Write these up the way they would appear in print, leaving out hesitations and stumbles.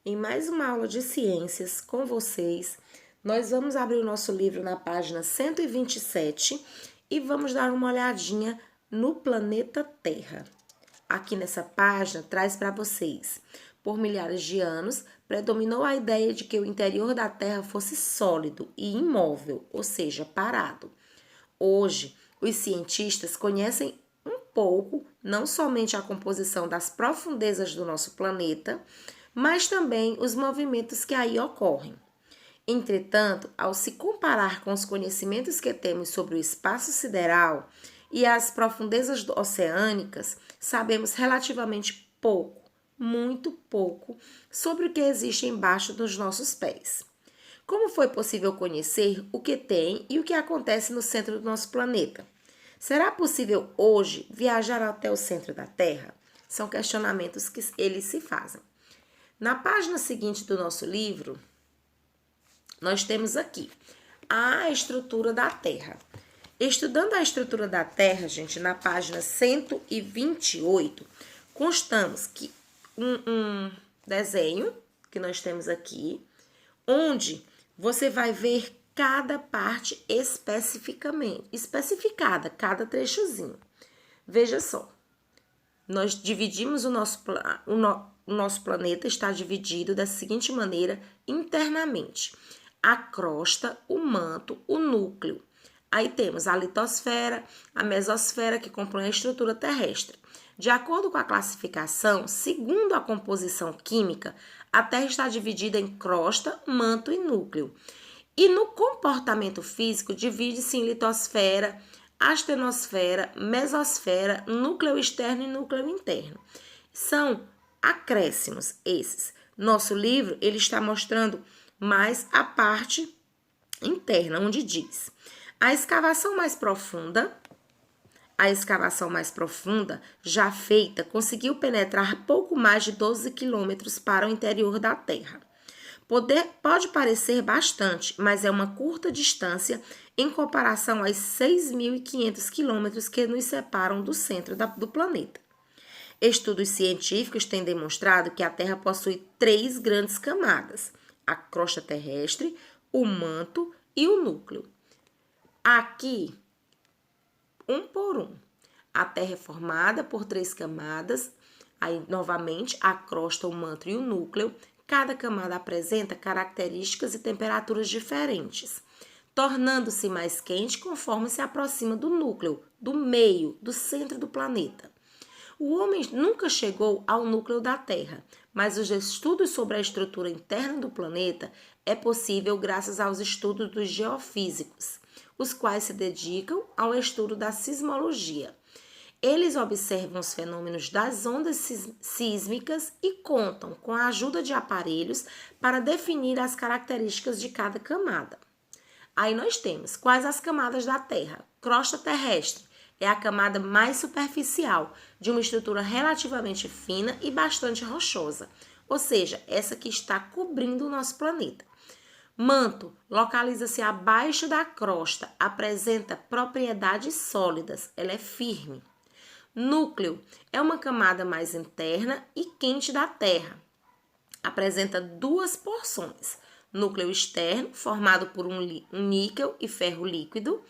em mais uma aula de ciências com vocês. Nós vamos abrir o nosso livro na página 127 e vamos dar uma olhadinha no planeta Terra. Aqui nessa página traz para vocês: por milhares de anos, predominou a ideia de que o interior da Terra fosse sólido e imóvel, ou seja, parado. Hoje, os cientistas conhecem um pouco, não somente a composição das profundezas do nosso planeta, mas também os movimentos que aí ocorrem. Entretanto, ao se comparar com os conhecimentos que temos sobre o espaço sideral e as profundezas oceânicas, sabemos relativamente pouco, muito pouco, sobre o que existe embaixo dos nossos pés. Como foi possível conhecer o que tem e o que acontece no centro do nosso planeta? Será possível hoje viajar até o centro da Terra? São questionamentos que eles se fazem. Na página seguinte do nosso livro, nós temos aqui a estrutura da Terra. Estudando a estrutura da Terra, gente, na página 128, constamos que um desenho que nós temos aqui, onde você vai ver cada parte especificada, cada trechozinho. Veja só, nós dividimos o nosso planeta, está dividido da seguinte maneira internamente: a crosta, o manto, o núcleo. Aí temos a litosfera, a mesosfera, que compõe a estrutura terrestre. De acordo com a classificação, segundo a composição química, a Terra está dividida em crosta, manto e núcleo. E no comportamento físico, divide-se em litosfera, astenosfera, mesosfera, núcleo externo e núcleo interno. São acréscimos esses. Nosso livro ele está mostrando mais a parte interna, onde diz: a escavação mais profunda já feita, conseguiu penetrar pouco mais de 12 quilômetros para o interior da Terra. Pode parecer bastante, mas é uma curta distância em comparação aos 6.500 quilômetros que nos separam do centro do planeta. Estudos científicos têm demonstrado que a Terra possui 3 grandes camadas: a crosta terrestre, o manto e o núcleo. Aqui, um por um. A Terra é formada por 3 camadas, aí novamente a crosta, o manto e o núcleo. Cada camada apresenta características e temperaturas diferentes, tornando-se mais quente conforme se aproxima do núcleo, do meio, do centro do planeta. O homem nunca chegou ao núcleo da Terra, mas os estudos sobre a estrutura interna do planeta é possível graças aos estudos dos geofísicos, os quais se dedicam ao estudo da sismologia. Eles observam os fenômenos das ondas sísmicas e contam com a ajuda de aparelhos para definir as características de cada camada. Aí nós temos quais as camadas da Terra. Crosta terrestre é a camada mais superficial, de uma estrutura relativamente fina e bastante rochosa, ou seja, essa que está cobrindo o nosso planeta. Manto localiza-se abaixo da crosta, apresenta propriedades sólidas, ela é firme. Núcleo é uma camada mais interna e quente da Terra. Apresenta 2 porções: núcleo externo, formado por um níquel e ferro líquido,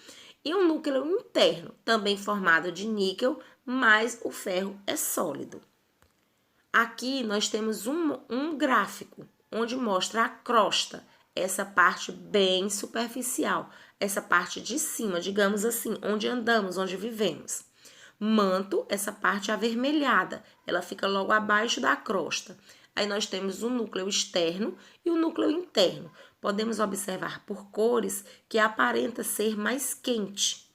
e um núcleo interno, também formado de níquel, mas o ferro é sólido. Aqui nós temos um gráfico, onde mostra a crosta, essa parte bem superficial, essa parte de cima, digamos assim, onde andamos, onde vivemos. Manto, essa parte avermelhada, ela fica logo abaixo da crosta. Aí nós temos o núcleo externo e o núcleo interno. Podemos observar por cores que aparenta ser mais quente.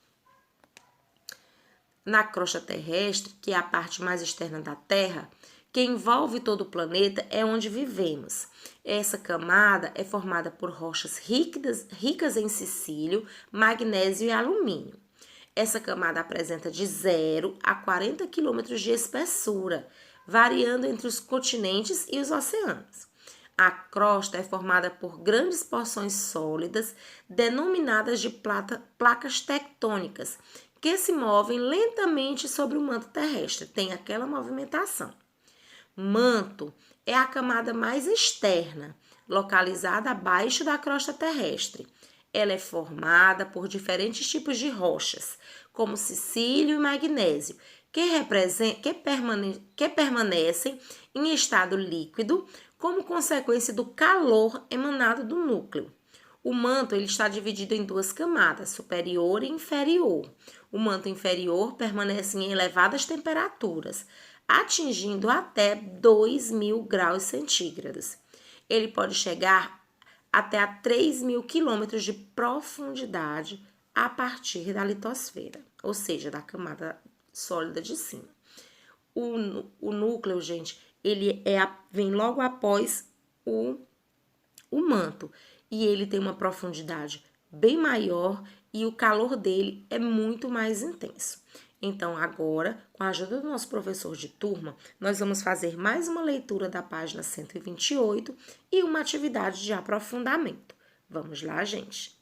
Na crosta terrestre, que é a parte mais externa da Terra, que envolve todo o planeta, é onde vivemos. Essa camada é formada por rochas ricas em silício, magnésio e alumínio. Essa camada apresenta de 0 a 40 quilômetros de espessura, variando entre os continentes e os oceanos. A crosta é formada por grandes porções sólidas, denominadas de placas tectônicas, que se movem lentamente sobre o manto terrestre. Tem aquela movimentação. Manto é a camada mais externa, localizada abaixo da crosta terrestre. Ela é formada por diferentes tipos de rochas, como sicílio e magnésio, que permanecem em estado líquido como consequência do calor emanado do núcleo. O manto ele está dividido em duas camadas, superior e inferior. O manto inferior permanece em elevadas temperaturas, atingindo até 2.000 graus centígrados. Ele pode chegar até a 3.000 quilômetros de profundidade a partir da litosfera, ou seja, da camada sólida de cima. O núcleo, gente, ele vem logo após o manto e ele tem uma profundidade bem maior e o calor dele é muito mais intenso. Então, agora, com a ajuda do nosso professor de turma, nós vamos fazer mais uma leitura da página 128 e uma atividade de aprofundamento. Vamos lá, gente?